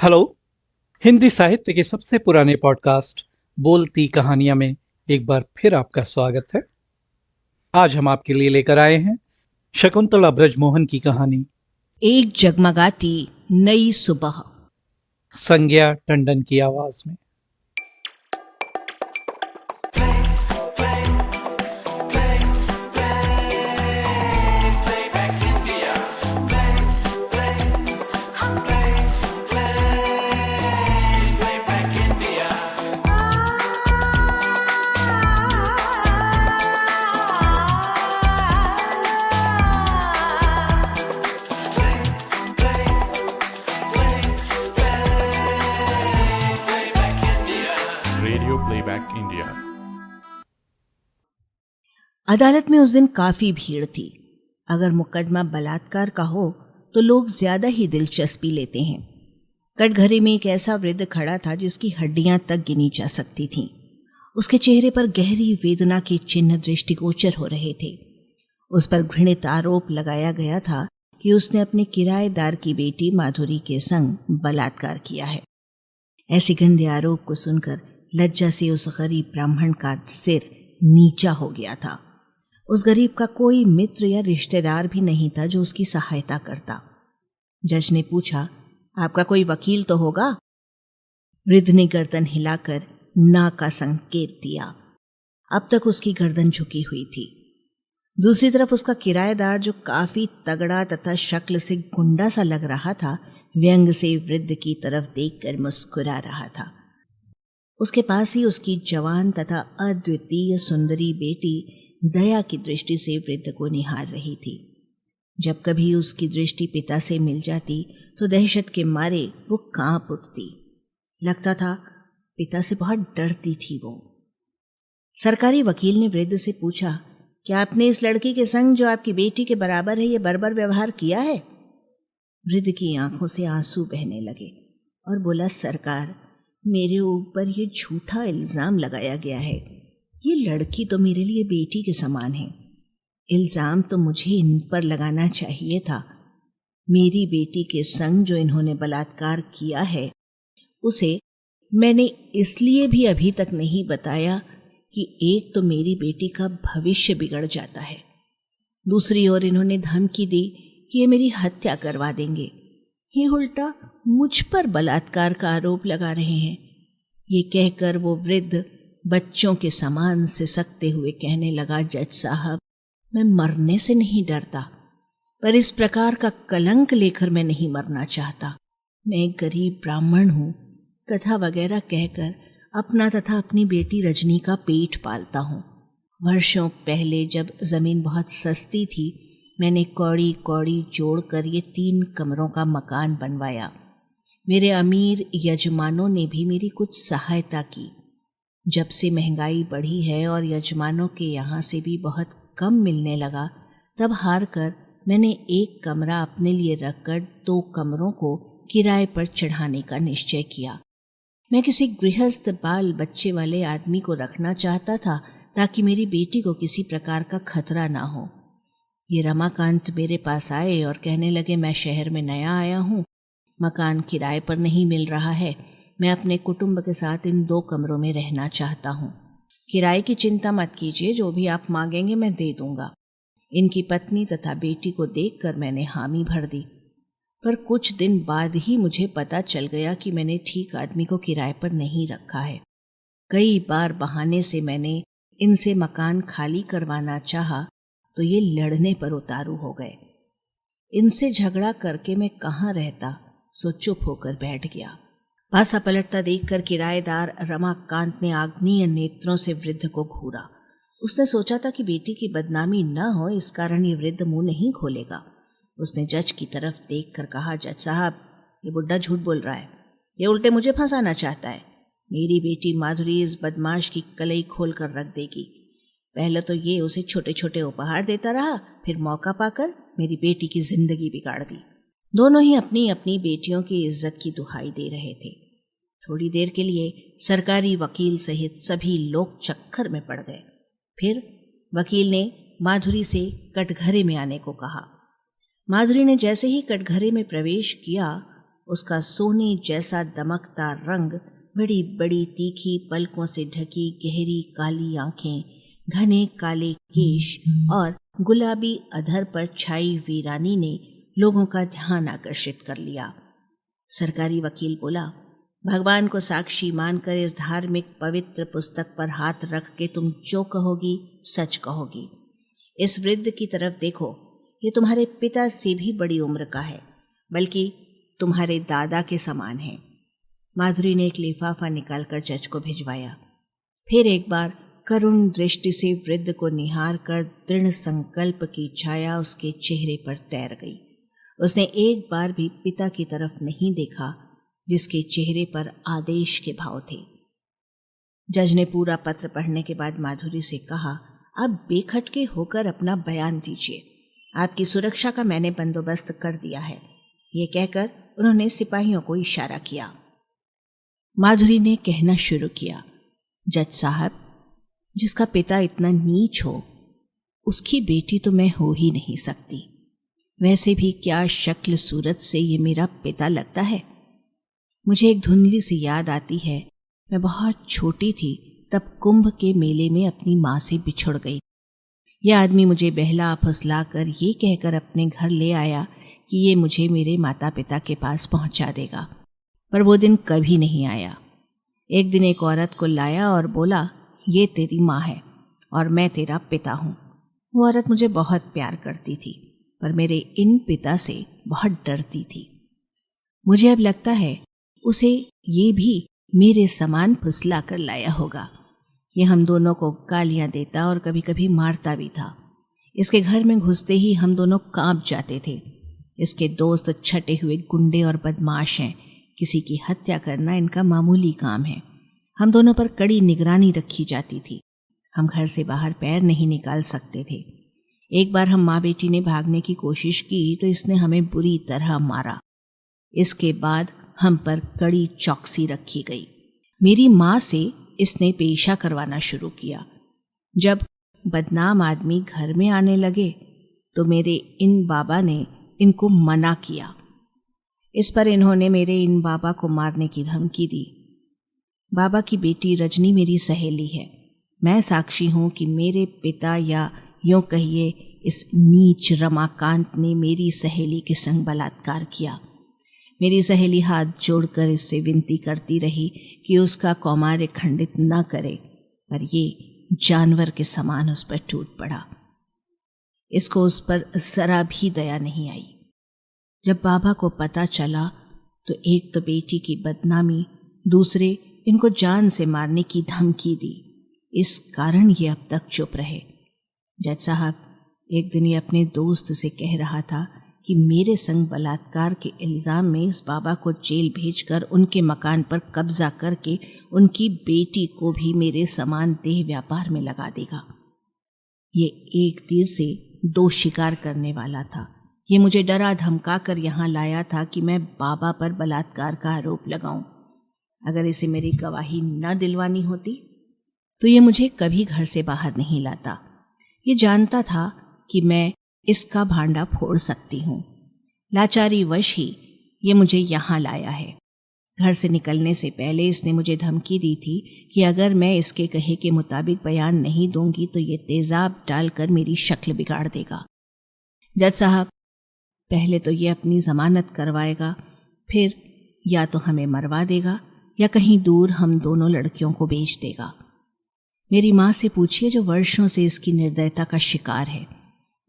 Hello. Hindi साहित्य के सबसे पुराने पॉडकास्ट बोलती कहानियां में एक बार फिर आपका स्वागत है। आज हम आपके लिए लेकर आए हैं शकुंतला ब्रजमोहन की कहानी एक जगमगाती नई सुबह। संज्ञा टंडन की आवाज में। Radio playback India. अदालत में उस दिन काफी भीड़ थी। अगर मुकदमा बलात्कार का हो तो लोग ज्यादा ही दिलचस्पी लेते हैं। कटघरे में एक ऐसा वृद्ध खड़ा था जिसकी हड्डियां तक गिनी जा सकती थीं। उसके चेहरे पर गहरी वेदना के चिन्ह दृष्टिगोचर हो रहे थे। उस पर घृणित आरोप लगाया गया था कि उसने अपने किराएदार की बेटी माधुरी के संग बलात्कार किया है। ऐसे गंदे आरोप को सुनकर लज्जा से उस गरीब ब्राह्मण का सिर नीचा हो गया था। उस गरीब का कोई मित्र या रिश्तेदार भी नहीं था जो उसकी सहायता करता। जज ने पूछा, आपका कोई वकील तो होगा? वृद्ध ने गर्दन हिलाकर ना का संकेत दिया। अब तक उसकी गर्दन झुकी हुई थी। दूसरी तरफ उसका किराएदार, जो काफी तगड़ा तथा शक्ल से गुंडा सा लग रहा था, व्यंग से वृद्ध की तरफ देखकर मुस्कुरा रहा था। उसके पास ही उसकी जवान तथा अद्वितीय सुंदरी बेटी दया की दृष्टि से वृद्ध को निहार रही थी। जब कभी उसकी दृष्टि पिता से मिल जाती तो दहशत के मारे वो कांप उठती। लगता था पिता से बहुत डरती थी वो। सरकारी वकील ने वृद्ध से पूछा, क्या आपने इस लड़की के संग, जो आपकी बेटी के बराबर है, ये बर्बर व्यवहार किया है? वृद्ध की आंखों से आंसू बहने लगे और बोला, सरकार, मेरे ऊपर ये झूठा इल्जाम लगाया गया है। ये लड़की तो मेरे लिए बेटी के समान है। इल्जाम तो मुझे इन पर लगाना चाहिए था। मेरी बेटी के संग जो इन्होंने बलात्कार किया है, उसे मैंने इसलिए भी अभी तक नहीं बताया कि एक तो मेरी बेटी का भविष्य बिगड़ जाता है, दूसरी ओर इन्होंने धमकी दी कि ये मेरी हत्या करवा देंगे। ये उल्टा मुझ पर बलात्कार का आरोप लगा रहे हैं। ये कहकर वो वृद्ध बच्चों के समान सिसकते हुए कहने लगा, जज साहब, मैं मरने से नहीं डरता, पर इस प्रकार का कलंक लेकर मैं नहीं मरना चाहता। मैं एक गरीब ब्राह्मण हूँ। कथा वगैरह कहकर अपना तथा अपनी बेटी रजनी का पेट पालता हूँ। वर्षों पहले जब जमीन बहुत सस्ती थी, मैंने कौड़ी कौड़ी जोड़कर ये 3 कमरों का मकान बनवाया। मेरे अमीर यजमानों ने भी मेरी कुछ सहायता की। जब से महंगाई बढ़ी है और यजमानों के यहाँ से भी बहुत कम मिलने लगा, तब हार कर मैंने एक कमरा अपने लिए रखकर 2 कमरों को किराए पर चढ़ाने का निश्चय किया। मैं किसी गृहस्थ बाल बच्चे वाले आदमी को रखना चाहता था ताकि मेरी बेटी को किसी प्रकार का खतरा ना हो। ये रमाकांत मेरे पास आए और कहने लगे, मैं शहर में नया आया हूँ, मकान किराए पर नहीं मिल रहा है, मैं अपने कुटुंब के साथ इन 2 कमरों में रहना चाहता हूँ। किराए की चिंता मत कीजिए, जो भी आप मांगेंगे मैं दे दूंगा। इनकी पत्नी तथा बेटी को देखकर मैंने हामी भर दी, पर कुछ दिन बाद ही मुझे पता चल गया कि मैंने ठीक आदमी को किराए पर नहीं रखा है। कई बार बहाने से मैंने इनसे मकान खाली करवाना चाहा तो ये लड़ने पर उतारू हो गए। इनसे झगड़ा करके मैं कहाँ रहता, सो चुप होकर बैठ गया। पासा पलटता देखकर किराएदार रमाकांत ने आग्नेय नेत्रों से वृद्ध को घूरा। उसने सोचा था कि बेटी की बदनामी न हो, इस कारण ये वृद्ध मुंह नहीं खोलेगा। उसने जज की तरफ देखकर कहा, जज साहब, ये बुड्ढा झूठ बोल रहा है। ये उल्टे मुझे फंसाना चाहता है। मेरी बेटी माधुरी इस बदमाश की कलई खोल कर रख देगी। पहले तो ये उसे छोटे छोटे उपहार देता रहा, फिर मौका पाकर मेरी बेटी की जिंदगी बिगाड़ दी। दोनों ही अपनी अपनी बेटियों की इज्जत की दुहाई दे रहे थे। थोड़ी देर के लिए सरकारी वकील सहित सभी लोग चक्कर में पड़ गए। फिर वकील ने माधुरी से कटघरे में आने को कहा। माधुरी ने जैसे ही कटघरे में प्रवेश किया, उसका सोने जैसा दमकता रंग, बड़ी बड़ी तीखी पलकों से ढकी गहरी काली आंखें, घने काले केश और गुलाबी अधर पर छाई वीरानी ने लोगों का ध्यान आकर्षित कर लिया। सरकारी वकील बोला, भगवान को साक्षी मानकर इस धार्मिक पवित्र पुस्तक पर हाथ रख के तुम जो कहोगी सच कहोगी। इस वृद्ध की तरफ देखो, ये तुम्हारे पिता से भी बड़ी उम्र का है, बल्कि तुम्हारे दादा के समान है। माधुरी ने एक लिफाफा निकालकर जज को भिजवाया। फिर एक बार करुण दृष्टि से वृद्ध को निहार कर दृढ़ संकल्प की छाया उसके चेहरे पर तैर गई। उसने एक बार भी पिता की तरफ नहीं देखा, जिसके चेहरे पर आदेश के भाव थे। जज ने पूरा पत्र पढ़ने के बाद माधुरी से कहा, अब बेखटके होकर अपना बयान दीजिए। आपकी सुरक्षा का मैंने बंदोबस्त कर दिया है। ये कहकर उन्होंने सिपाहियों को इशारा किया। माधुरी ने कहना शुरू किया, जज साहब, जिसका पिता इतना नीच हो, उसकी बेटी तो मैं हो ही नहीं सकती। वैसे भी क्या शक्ल सूरत से ये मेरा पिता लगता है। मुझे एक धुंधली सी याद आती है, मैं बहुत छोटी थी तब कुंभ के मेले में अपनी माँ से बिछुड़ गई। यह आदमी मुझे बहला फुसला कर ये कहकर अपने घर ले आया कि ये मुझे मेरे माता पिता के पास पहुंचा देगा, पर वो दिन कभी नहीं आया। एक दिन एक औरत को लाया और बोला, ये तेरी माँ है और मैं तेरा पिता हूँ। वो औरत मुझे बहुत प्यार करती थी, पर मेरे इन पिता से बहुत डरती थी। मुझे अब लगता है उसे ये भी मेरे समान फुसला कर लाया होगा। ये हम दोनों को गालियां देता और कभी कभी मारता भी था। इसके घर में घुसते ही हम दोनों कांप जाते थे। इसके दोस्त छटे हुए गुंडे और बदमाश हैं। किसी की हत्या करना इनका मामूली काम है। हम दोनों पर कड़ी निगरानी रखी जाती थी। हम घर से बाहर पैर नहीं निकाल सकते थे। एक बार हम माँ बेटी ने भागने की कोशिश की तो इसने हमें बुरी तरह मारा। इसके बाद हम पर कड़ी चौकसी रखी गई। मेरी माँ से इसने पेशा करवाना शुरू किया। जब बदनाम आदमी घर में आने लगे तो मेरे इन बाबा ने इनको मना किया। इस पर इन्होंने मेरे इन बाबा को मारने की धमकी दी। बाबा की बेटी रजनी मेरी सहेली है। मैं साक्षी हूं कि मेरे पिता, या यूं कहिए इस नीच रमाकांत ने मेरी सहेली के संग बलात्कार किया। मेरी सहेली हाथ जोड़कर इससे विनती करती रही कि उसका कौमार्य खंडित न करे, पर ये जानवर के समान उस पर टूट पड़ा। इसको उस पर जरा भी दया नहीं आई। जब बाबा को पता चला तो एक तो बेटी की बदनामी, दूसरे इनको जान से मारने की धमकी दी। इस कारण ये अब तक चुप रहे। जज साहब, एक दिन ये अपने दोस्त से कह रहा था कि मेरे संग बलात्कार के इल्ज़ाम में इस बाबा को जेल भेजकर उनके मकान पर कब्जा करके उनकी बेटी को भी मेरे समान देह व्यापार में लगा देगा। ये एक तीर से दो शिकार करने वाला था। ये मुझे डरा धमका कर यहाँ लाया था कि मैं बाबा पर बलात्कार का आरोप लगाऊं। अगर इसे मेरी गवाही न दिलवानी होती तो ये मुझे कभी घर से बाहर नहीं लाता। ये जानता था कि मैं इसका भांडा फोड़ सकती हूँ। लाचारी वश ही ये मुझे यहाँ लाया है। घर से निकलने से पहले इसने मुझे धमकी दी थी कि अगर मैं इसके कहे के मुताबिक बयान नहीं दूंगी तो ये तेजाब डालकर मेरी शक्ल बिगाड़ देगा। जज साहब, पहले तो ये अपनी जमानत करवाएगा, फिर या तो हमें मरवा देगा या कहीं दूर हम दोनों लड़कियों को बेच देगा। मेरी माँ से पूछिए जो वर्षों से इसकी निर्दयता का शिकार है।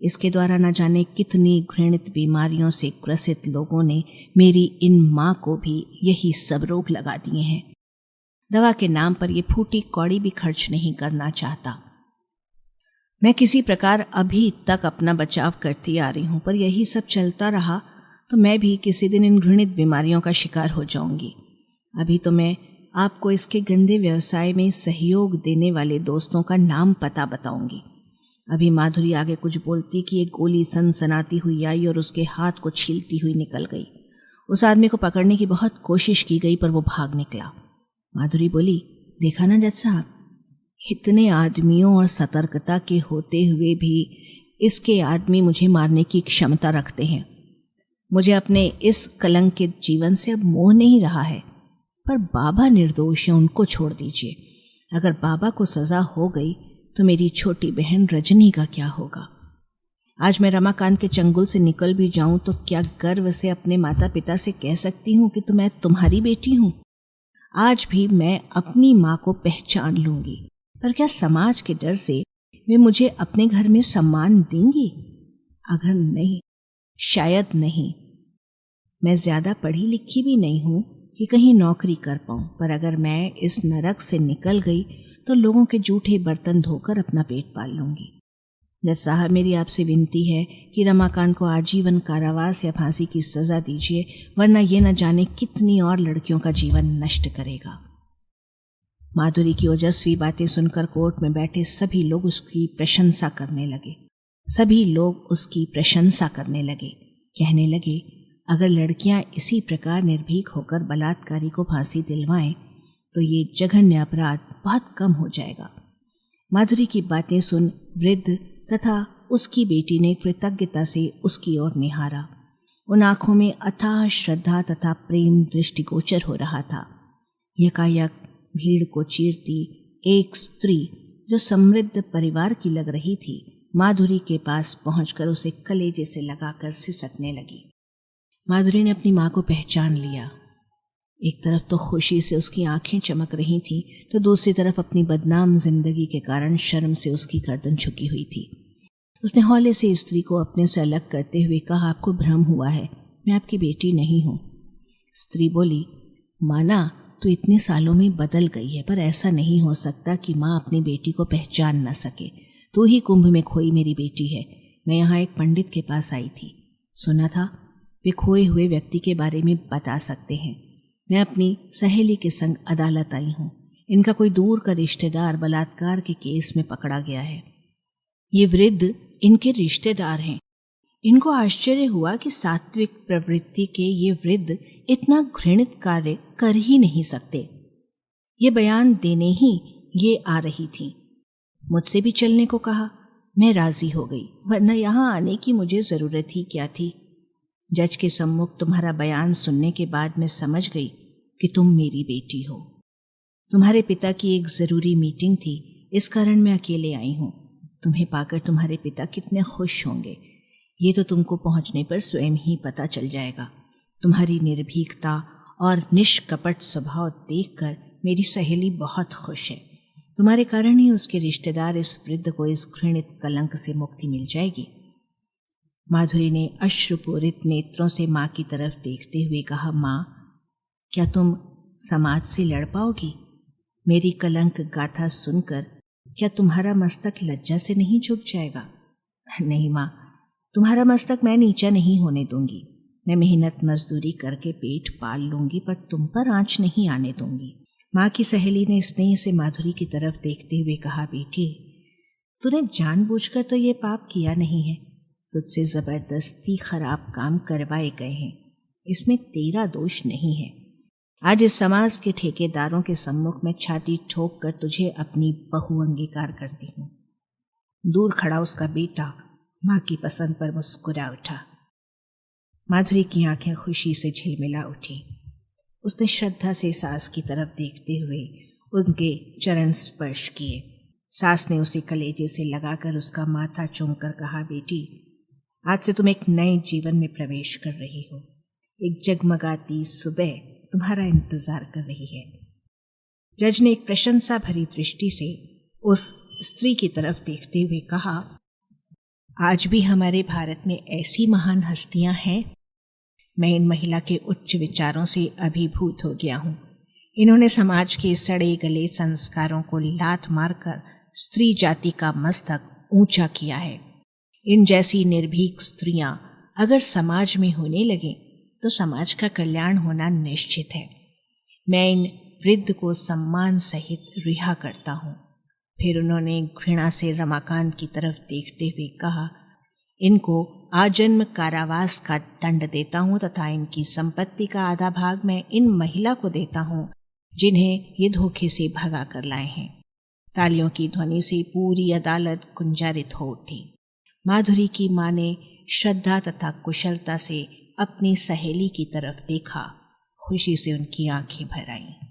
इसके द्वारा न जाने कितनी घृणित बीमारियों से ग्रसित लोगों ने मेरी इन माँ को भी यही सब रोग लगा दिए हैं। दवा के नाम पर ये फूटी कौड़ी भी खर्च नहीं करना चाहता। मैं किसी प्रकार अभी तक अपना बचाव करती आ रही हूँ, पर यही सब चलता रहा तो मैं भी किसी दिन इन घृणित बीमारियों का शिकार हो जाऊंगी। अभी तो मैं आपको इसके गंदे व्यवसाय में सहयोग देने वाले दोस्तों का नाम पता बताऊंगी। अभी माधुरी आगे कुछ बोलती कि एक गोली सनसनाती हुई आई और उसके हाथ को छीलती हुई निकल गई। उस आदमी को पकड़ने की बहुत कोशिश की गई पर वो भाग निकला। माधुरी बोली, देखा ना जज साहब, इतने आदमियों और सतर्कता के होते हुए भी इसके आदमी मुझे मारने की क्षमता रखते हैं। मुझे अपने इस कलंकित जीवन से अब मोह नहीं रहा है। पर बाबा निर्दोष हैं, उनको छोड़ दीजिए। अगर बाबा को सजा हो गई तो मेरी छोटी बहन रजनी का क्या होगा? आज मैं रमाकांत के चंगुल से निकल भी जाऊं तो क्या गर्व से अपने माता पिता से कह सकती हूं कि मैं तुम्हारी बेटी हूं? आज भी मैं अपनी माँ को पहचान लूंगी, पर क्या समाज के डर से वे मुझे अपने घर में सम्मान देंगी? अगर नहीं, शायद नहीं। मैं ज्यादा पढ़ी लिखी भी नहीं हूं कि कहीं नौकरी कर पाऊं, पर अगर मैं इस नरक से निकल गई तो लोगों के जूठे बर्तन धोकर अपना पेट पाल लूंगी। जज साहब, मेरी आपसे विनती है कि रमाकांत को आजीवन कारावास या फांसी की सजा दीजिए, वरना ये न जाने कितनी और लड़कियों का जीवन नष्ट करेगा। माधुरी की ओजस्वी बातें सुनकर कोर्ट में बैठे सभी लोग उसकी प्रशंसा करने लगे। कहने लगे, अगर लड़कियां इसी प्रकार निर्भीक होकर बलात्कारी को फांसी दिलवाएं तो ये जघन्य अपराध बहुत कम हो जाएगा। माधुरी की बातें सुन वृद्ध तथा उसकी बेटी ने कृतज्ञता से उसकी ओर निहारा। उन आंखों में अथाह श्रद्धा तथा प्रेम दृष्टिगोचर हो रहा था। यकायक भीड़ को चीरती एक स्त्री जो समृद्ध परिवार की लग रही थी, माधुरी के पास पहुंचकर उसे कलेजे से लगाकर सिसकने लगी। माधुरी ने अपनी माँ को पहचान लिया। एक तरफ तो खुशी से उसकी आंखें चमक रही थीं, तो दूसरी तरफ अपनी बदनाम जिंदगी के कारण शर्म से उसकी गर्दन झुकी हुई थी। उसने हौले से स्त्री को अपने से अलग करते हुए कहा, आपको भ्रम हुआ है, मैं आपकी बेटी नहीं हूँ। स्त्री बोली, माना तो इतने सालों में बदल गई है, पर ऐसा नहीं हो सकता कि माँ अपनी बेटी को पहचान न सके। तू ही कुंभ में खोई मेरी बेटी है। मैं यहाँ एक पंडित के पास आई थी, सुना था वे खोए हुए व्यक्ति के बारे में बता सकते हैं। मैं अपनी सहेली के संग अदालत आई हूँ। इनका कोई दूर का रिश्तेदार बलात्कार के केस में पकड़ा गया है। ये वृद्ध इनके रिश्तेदार हैं। इनको आश्चर्य हुआ कि सात्विक प्रवृत्ति के ये वृद्ध इतना घृणित कार्य कर ही नहीं सकते। ये बयान देने ही ये आ रही थी। मुझसे भी चलने को कहा। मैं राजी हो गई, वरना यहाँ आने की मुझे जरूरत ही क्या थी। जज के सम्मुख तुम्हारा बयान सुनने के बाद मैं समझ गई कि तुम मेरी बेटी हो। तुम्हारे पिता की एक जरूरी मीटिंग थी, इस कारण मैं अकेले आई हूँ। तुम्हें पाकर तुम्हारे पिता कितने खुश होंगे, ये तो तुमको पहुंचने पर स्वयं ही पता चल जाएगा। तुम्हारी निर्भीकता और निष्कपट स्वभाव देखकर मेरी सहेली बहुत खुश है। तुम्हारे कारण ही उसके रिश्तेदार इस वृद्ध को इस घृणित कलंक से मुक्ति मिल जाएगी। माधुरी ने अश्रुपूरित नेत्रों से माँ की तरफ देखते हुए कहा, माँ, क्या तुम समाज से लड़ पाओगी? मेरी कलंक गाथा सुनकर क्या तुम्हारा मस्तक लज्जा से नहीं झुक जाएगा? नहीं माँ, तुम्हारा मस्तक मैं नीचा नहीं होने दूंगी। मैं मेहनत मजदूरी करके पेट पाल लूंगी, पर तुम पर आंच नहीं आने दूंगी। माँ की सहेली ने स्नेह से माधुरी की तरफ देखते हुए कहा, बेटी, तूने जानबूझकर तो ये पाप किया नहीं है। तुझसे जबरदस्ती खराब काम करवाए गए हैं, इसमें तेरा दोष नहीं है। आज इस समाज के ठेकेदारों के सम्मुख में छाती ठोक कर तुझे अपनी बहू अंगीकार करती हूँ। दूर खड़ा उसका बेटा माँ की पसंद पर मुस्कुरा उठा। माधुरी की आंखें खुशी से झिलमिला उठी। उसने श्रद्धा से सास की तरफ देखते हुए उनके चरण स्पर्श किए। सास ने उसे कलेजे से लगाकर उसका माथा चूमकर कहा, बेटी, आज से तुम एक नए जीवन में प्रवेश कर रही हो। एक जगमगाती सुबह तुम्हारा इंतजार कर रही है। जज ने एक प्रशंसा भरी दृष्टि से उस स्त्री की तरफ देखते हुए कहा, आज भी हमारे भारत में ऐसी महान हस्तियां हैं। मैं इन महिला के उच्च विचारों से अभिभूत हो गया हूँ। इन्होंने समाज के सड़े गले संस्कारों को लात मारकर स्त्री जाति का मस्तक ऊंचा किया है। इन जैसी निर्भीक स्त्रियां अगर समाज में होने लगे तो समाज का कल्याण होना निश्चित है। मैं इन वृद्ध को सम्मान सहित रिहा करता हूँ। फिर उन्होंने घृणा से रमाकांत की तरफ देखते हुए कहा, इनको आजन्म कारावास का दंड देता हूँ तथा इनकी संपत्ति का आधा भाग मैं इन महिला को देता हूँ जिन्हें ये धोखे से भगा कर लाए हैं। तालियों की ध्वनि से पूरी अदालत गुंजारित हो उठी। माधुरी की माँ ने श्रद्धा तथा कुशलता से अपनी सहेली की तरफ देखा। खुशी से उनकी आंखें भर आईं।